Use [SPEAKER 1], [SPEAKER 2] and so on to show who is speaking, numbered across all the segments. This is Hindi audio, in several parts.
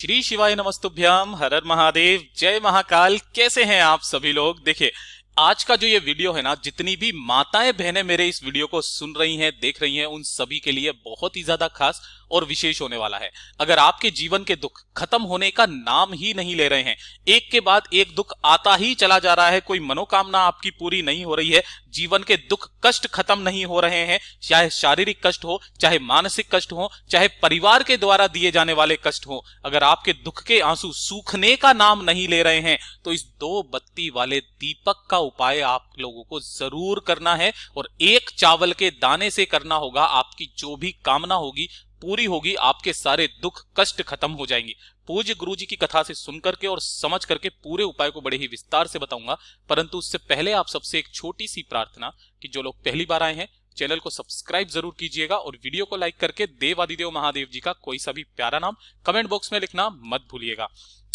[SPEAKER 1] श्री शिवाय नमस्तुभ्यम। हर हर महादेव, जय महाकाल। कैसे हैं आप सभी लोग? देखिए, आज का जो ये वीडियो है ना, जितनी भी माताएं बहनें मेरे इस वीडियो को सुन रही हैं, देख रही हैं, उन सभी के लिए बहुत ही ज्यादा खास और विशेष होने वाला है। अगर आपके जीवन के दुख खत्म होने का नाम ही नहीं ले रहे हैं, एक के बाद एक दुख आता ही चला जा रहा है, कोई मनोकामना आपकी पूरी नहीं हो रही है, जीवन के दुख कष्ट खत्म नहीं हो रहे हैं, चाहे शारीरिक कष्ट हो, चाहे मानसिक कष्ट हो, चाहे परिवार के द्वारा दिए जाने वाले कष्ट हो, अगर आपके दुख के आंसू सूखने का नाम नहीं ले रहे हैं, तो इस दो बत्ती वाले दीपक का उपाय आप लोगों को जरूर करना है। और एक चावल के दाने से करना होगा। आपकी जो भी कामना होगी पूरी होगी, आपके सारे दुख कष्ट खत्म हो जाएंगे। पूज्य गुरु जी की कथा से सुन करके और समझ करके पूरे उपाय को बड़े ही विस्तार से बताऊंगा, परंतु उससे पहले आप सबसे एक छोटी सी प्रार्थना कि जो लोग पहली बार आए हैं, चैनल को सब्सक्राइब जरूर कीजिएगा और वीडियो को लाइक करके देवादिदेव महादेव जी का कोई सा भी प्यारा नाम कमेंट बॉक्स में लिखना मत भूलिएगा।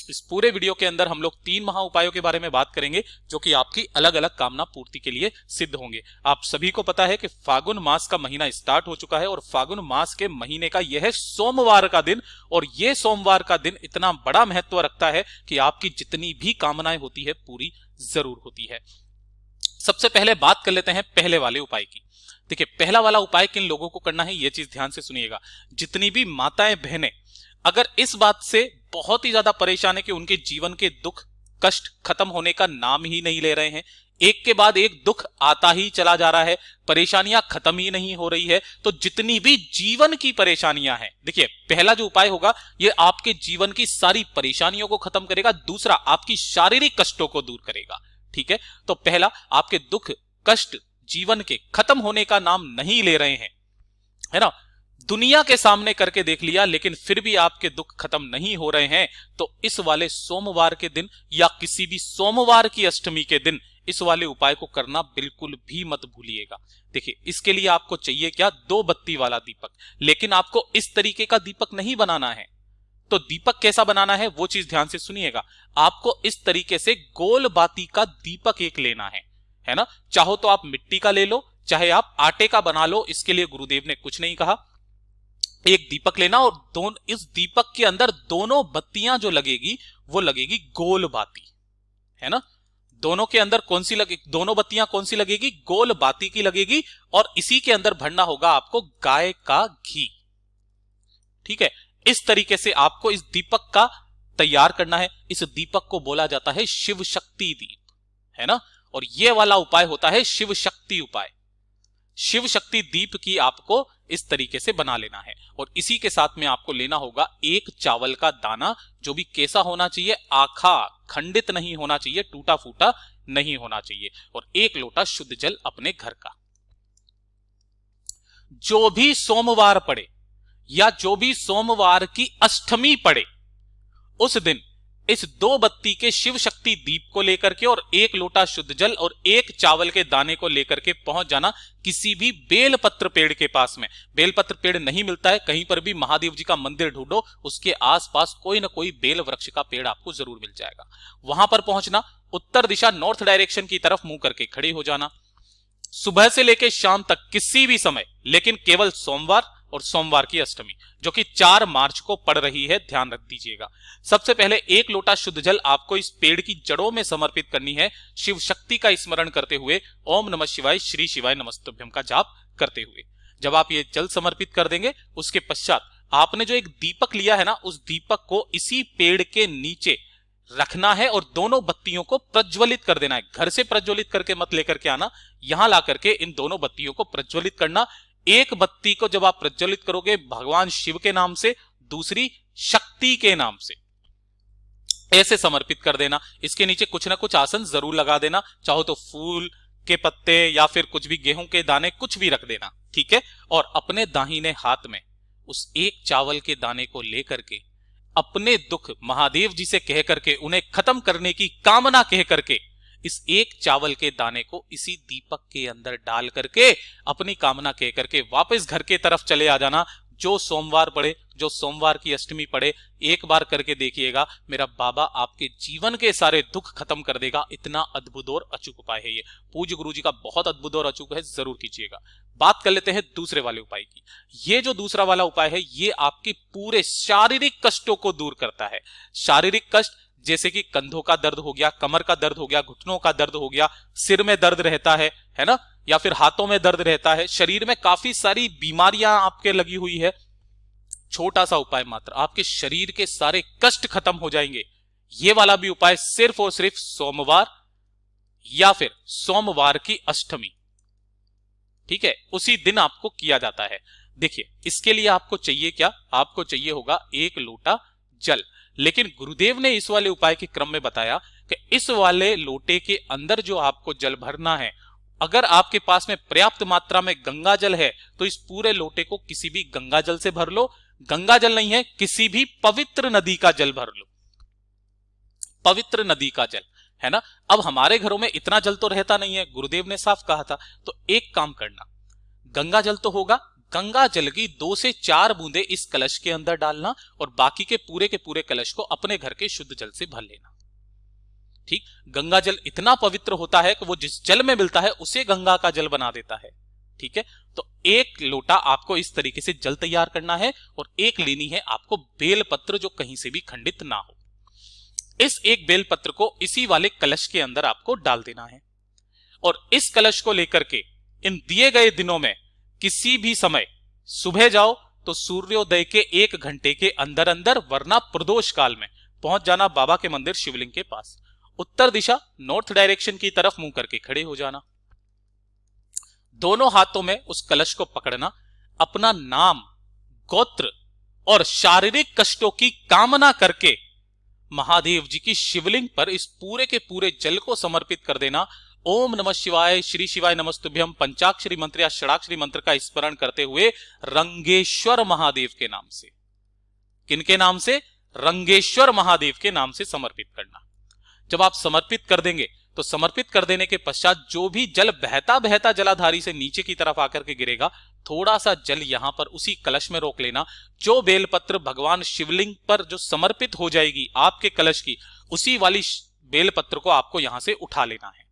[SPEAKER 1] इस पूरे वीडियो के अंदर हम लोग 3 महा उपायों के बारे में बात करेंगे, जो कि आपकी अलग अलग कामना पूर्ति के लिए सिद्ध होंगे। आप सभी को पता है कि फागुन मास का महीना स्टार्ट हो चुका है और फागुन मास के महीने का यह सोमवार का दिन, और यह सोमवार का दिन इतना बड़ा महत्व रखता है कि आपकी जितनी भी कामनाएं होती है पूरी जरूर होती है। सबसे पहले बात कर लेते हैं पहले वाले उपाय की। देखिए, पहला वाला उपाय किन लोगों को करना है, यह चीज ध्यान से सुनिएगा। जितनी भी माताएं बहनें अगर इस बात से बहुत ही ज्यादा परेशान है कि उनके जीवन के दुख कष्ट खत्म होने का नाम ही नहीं ले रहे हैं, एक के बाद एक दुख आता ही चला जा रहा है, परेशानियां खत्म ही नहीं हो रही है, तो जितनी भी जीवन की परेशानियां हैं, देखिए पहला जो उपाय होगा ये आपके जीवन की सारी परेशानियों को खत्म करेगा। दूसरा, आपकी शारीरिक कष्टों को दूर करेगा। ठीक है, तो पहला, आपके दुख कष्ट जीवन के खत्म होने का नाम नहीं ले रहे हैं, है ना, दुनिया के सामने करके देख लिया लेकिन फिर भी आपके दुख खत्म नहीं हो रहे हैं, तो इस वाले सोमवार के दिन या किसी भी सोमवार की अष्टमी के दिन इस वाले उपाय को करना बिल्कुल भी मत भूलिएगा। देखिए, इसके लिए आपको चाहिए क्या? 2 बत्ती वाला दीपक। लेकिन आपको इस तरीके का दीपक नहीं बनाना है। तो दीपक कैसा बनाना है वो चीज ध्यान से सुनिएगा। आपको इस तरीके से गोल बाती का दीपक एक लेना है ना। चाहो तो आप मिट्टी का ले लो, चाहे आप आटे का बना लो, इसके लिए गुरुदेव ने कुछ नहीं कहा। एक दीपक लेना और इस दीपक के अंदर दोनों बत्तियां जो लगेगी वो लगेगी गोल बाती, है ना। दोनों के अंदर कौन सी लगेगी? दोनों बत्तियां कौन सी लगेगी? गोल बाती की लगेगी। और इसी के अंदर भरना होगा आपको गाय का घी। ठीक है, इस तरीके से आपको इस दीपक का तैयार करना है। इस दीपक को बोला जाता है शिव शक्ति दीप, है ना। और यह वाला उपाय होता है शिव शक्ति उपाय। शिव शक्ति दीप की आपको इस तरीके से बना लेना है। और इसी के साथ में आपको लेना होगा एक चावल का दाना, जो भी कैसा होना चाहिए? आखा, खंडित नहीं होना चाहिए, टूटा फूटा नहीं होना चाहिए। और 1 लोटा शुद्ध जल अपने घर का। जो भी सोमवार पड़े या जो भी सोमवार की अष्टमी पड़े, उस दिन इस 2 बत्ती के शिव शक्ति दीप को लेकर के और 1 लोटा शुद्ध जल और 1 चावल के दाने को लेकर के पहुंच जाना किसी भी बेलपत्र पेड़ के पास में। बेलपत्र पेड़ नहीं मिलता है, कहीं पर भी महादेव जी का मंदिर ढूंढो, उसके आसपास कोई ना कोई बेल वृक्ष का पेड़ आपको जरूर मिल जाएगा। वहां पर पहुंचना, उत्तर दिशा नॉर्थ डायरेक्शन की तरफ मुंह करके खड़े हो जाना। सुबह से लेकर शाम तक किसी भी समय, लेकिन केवल सोमवार और सोमवार की अष्टमी, जो कि 4 मार्च को पड़ रही है, ध्यान रख दीजिएगा। सबसे पहले 1 लोटा शुद्ध जल आपको इस पेड़ की जड़ों में समर्पित करनी है, शिव शक्ति का स्मरण करते हुए ओम नमः शिवाय श्री शिवाय नमस्तुभ्यम का जाप करते हुए। जब आप ये जल समर्पित कर देंगे, उसके पश्चात आपने जो एक दीपक लिया है ना, उस दीपक को इसी पेड़ के नीचे रखना है और दोनों बत्तियों को प्रज्वलित कर देना है। घर से प्रज्वलित करके मत लेकर के आना, यहां ला करके इन दोनों बत्तियों को प्रज्वलित करना। एक बत्ती को जब आप प्रज्वलित करोगे भगवान शिव के नाम से, दूसरी शक्ति के नाम से, ऐसे समर्पित कर देना। इसके नीचे कुछ ना कुछ आसन जरूर लगा देना, चाहो तो फूल के पत्ते या फिर कुछ भी गेहूं के दाने कुछ भी रख देना। ठीक है, और अपने दाहिने हाथ में उस 1 चावल के दाने को लेकर के अपने दुख महादेव जी से कह करके, उन्हें खत्म करने की कामना कह करके, इस 1 चावल के दाने को इसी दीपक के अंदर डाल करके अपनी कामना कह करके वापस घर के तरफ चले आ जाना। जो सोमवार पड़े, जो सोमवार की अष्टमी पड़े, एक बार करके देखिएगा, मेरा बाबा आपके जीवन के सारे दुख खत्म कर देगा। इतना अद्भुत और अचूक उपाय है ये, पूज्य गुरु जी का बहुत अद्भुत और अचूक है, जरूर कीजिएगा। बात कर लेते हैं दूसरे वाले उपाय की। ये जो दूसरा वाला उपाय है, ये आपके पूरे शारीरिक कष्टों को दूर करता है। शारीरिक कष्ट जैसे कि कंधों का दर्द हो गया, कमर का दर्द हो गया, घुटनों का दर्द हो गया, सिर में दर्द रहता है ना, या फिर हाथों में दर्द रहता है, शरीर में काफी सारी बीमारियां आपके लगी हुई है, छोटा सा उपाय मात्र, आपके शरीर के सारे कष्ट खत्म हो जाएंगे। ये वाला भी उपाय सिर्फ और सिर्फ सोमवार या फिर सोमवार की अष्टमी, ठीक है, उसी दिन आपको किया जाता है। देखिए, इसके लिए आपको चाहिए क्या, आपको चाहिए होगा 1 लोटा जल। लेकिन गुरुदेव ने इस वाले उपाय के क्रम में बताया कि इस वाले लोटे के अंदर जो आपको जल भरना है, अगर आपके पास में पर्याप्त मात्रा में गंगा जल है तो इस पूरे लोटे को किसी भी गंगा जल से भर लो। गंगा जल नहीं है, किसी भी पवित्र नदी का जल भर लो, पवित्र नदी का जल, है ना। अब हमारे घरों में इतना जल तो रहता नहीं है, गुरुदेव ने साफ कहा था, तो एक काम करना, गंगा जल तो होगा, गंगा जल की 2 से 4 बूंदे इस कलश के अंदर डालना और बाकी के पूरे कलश को अपने घर के शुद्ध जल से भर लेना। ठीक, गंगा जल इतना पवित्र होता है कि वो जिस जल में मिलता है उसे गंगा का जल बना देता है। ठीक है, तो 1 लोटा आपको इस तरीके से जल तैयार करना है और एक लेनी है आपको बेलपत्र, जो कहीं से भी खंडित ना हो। इस एक बेलपत्र को इसी वाले कलश के अंदर आपको डाल देना है और इस कलश को लेकर के इन दिए गए दिनों में किसी भी समय सुबह जाओ तो सूर्योदय के 1 घंटे के अंदर अंदर, वरना प्रदोष काल में पहुंच जाना बाबा के मंदिर शिवलिंग के पास। उत्तर दिशा नॉर्थ डायरेक्शन की तरफ मुंह करके खड़े हो जाना, दोनों हाथों में उस कलश को पकड़ना, अपना नाम, गोत्र और शारीरिक कष्टों की कामना करके महादेव जी की शिवलिंग पर इस पूरे के पूरे जल को समर्पित कर देना। ओम नमः शिवाय, श्री शिवाय नमस्तुभ्यम पंचाक्षरी मंत्र या षडाक्षरी मंत्र का स्मरण करते हुए रंगेश्वर महादेव के नाम से, किनके नाम से, रंगेश्वर महादेव के नाम से समर्पित करना। जब आप समर्पित कर देंगे तो समर्पित कर देने के पश्चात जो भी जल बहता बहता जलाधारी से नीचे की तरफ आकर के गिरेगा, थोड़ा सा जल यहां पर उसी कलश में रोक लेना। जो बेलपत्र भगवान शिवलिंग पर जो समर्पित हो जाएगी आपके कलश की, उसी वाली बेलपत्र को आपको यहां से उठा लेना है।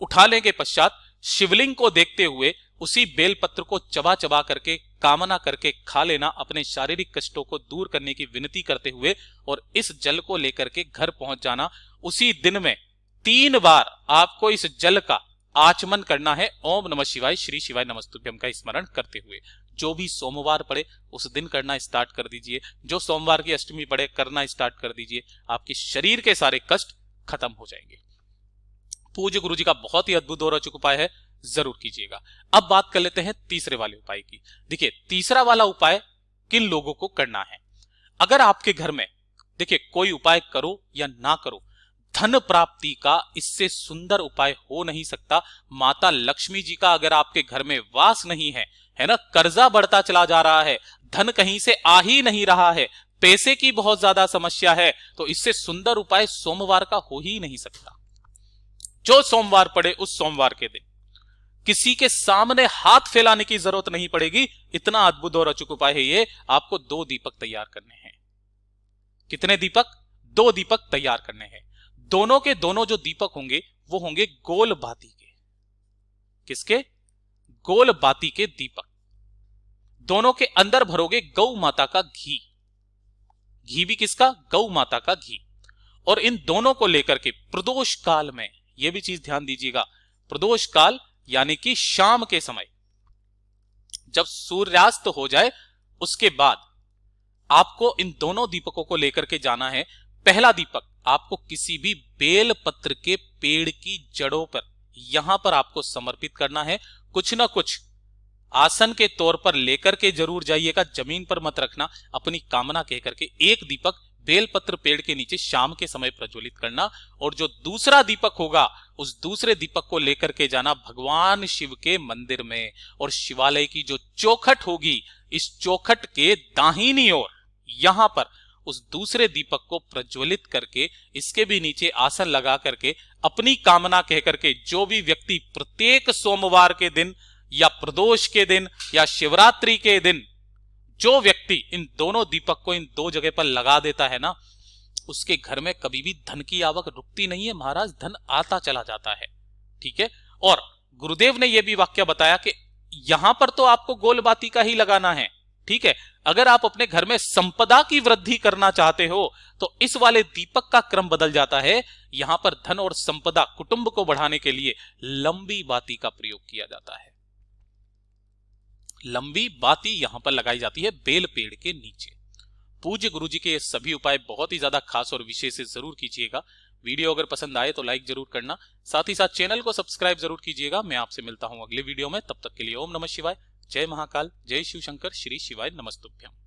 [SPEAKER 1] उठाने के पश्चात शिवलिंग को देखते हुए उसी बेलपत्र को चबा चबा करके, कामना करके खा लेना, अपने शारीरिक कष्टों को दूर करने की विनती करते हुए, और इस जल को लेकर के घर पहुंच जाना। उसी दिन में 3 बार आपको इस जल का आचमन करना है, ओम नमः शिवाय, श्री शिवाय नमस्तुभ्यम का स्मरण करते हुए। जो भी सोमवार पड़े उस दिन करना स्टार्ट कर दीजिए, जो सोमवार की अष्टमी पड़े करना स्टार्ट कर दीजिए, आपके शरीर के सारे कष्ट खत्म हो जाएंगे। पूज्य गुरु जी का बहुत ही अद्भुत और अचूक उपाय है, जरूर कीजिएगा। अब बात कर लेते हैं तीसरे वाले उपाय की। देखिए, तीसरा वाला उपाय किन लोगों को करना है। अगर आपके घर में, देखिए, कोई उपाय करो या ना करो, धन प्राप्ति का इससे सुंदर उपाय हो नहीं सकता। माता लक्ष्मी जी का अगर आपके घर में वास नहीं है, है ना, कर्जा बढ़ता चला जा रहा है, धन कहीं से आ ही नहीं रहा है, पैसे की बहुत ज्यादा समस्या है, तो इससे सुंदर उपाय सोमवार का हो ही नहीं सकता। जो सोमवार पड़े उस सोमवार के दिन किसी के सामने हाथ फैलाने की जरूरत नहीं पड़ेगी। इतना अद्भुत और अचूक उपाय है ये। आपको 2 दीपक तैयार करने हैं। कितने दीपक? 2 दीपक तैयार करने हैं। दोनों के दोनों जो दीपक होंगे वो होंगे गोल बाती के। किसके? गोल बाती के दीपक। दोनों के अंदर भरोगे गौ माता का घी। घी भी किसका? गौ माता का घी। और इन दोनों को लेकर के प्रदोष काल में, यह भी चीज ध्यान दीजिएगा, प्रदोष काल यानी कि शाम के समय, जब सूर्यास्त हो जाए उसके बाद आपको इन दोनों दीपकों को लेकर के जाना है। पहला दीपक आपको किसी भी बेल पत्र के पेड़ की जड़ों पर, यहां पर आपको समर्पित करना है। कुछ ना कुछ आसन के तौर पर लेकर के जरूर जाइएगा, जमीन पर मत रखना। अपनी कामना कहकर के एक दीपक बेलपत्र पेड़ के नीचे शाम के समय प्रज्वलित करना, और जो दूसरा दीपक होगा उस दूसरे दीपक को लेकर के जाना भगवान शिव के मंदिर में, और शिवालय की जो चौखट होगी, इस चौखट के दाहिनी ओर यहां पर उस दूसरे दीपक को प्रज्वलित करके, इसके भी नीचे आसन लगा करके अपनी कामना कहकर के, जो भी व्यक्ति प्रत्येक सोमवार के दिन या प्रदोष के दिन या शिवरात्रि के दिन जो व्यक्ति इन दोनों दीपक को इन दो जगह पर लगा देता है ना, उसके घर में कभी भी धन की आवक रुकती नहीं है महाराज, धन आता चला जाता है। ठीक है। और गुरुदेव ने यह भी वाक्य बताया कि यहां पर तो आपको गोल बाती का ही लगाना है। ठीक है। अगर आप अपने घर में संपदा की वृद्धि करना चाहते हो तो इस वाले दीपक का क्रम बदल जाता है। यहां पर धन और संपदा, कुटुंब को बढ़ाने के लिए लंबी बाती का प्रयोग किया जाता है। लंबी बाती यहां पर लगाई जाती है बेल पेड़ के नीचे। पूज्य गुरु जी के ये सभी उपाय बहुत ही ज्यादा खास और विशेष से जरूर कीजिएगा। वीडियो अगर पसंद आए तो लाइक जरूर करना, साथ ही साथ चैनल को सब्सक्राइब जरूर कीजिएगा। मैं आपसे मिलता हूं अगले वीडियो में, तब तक के लिए ओम नमः शिवाय, जय महाकाल, जय शिव शंकर, श्री शिवाय नमस्तुभ्यम।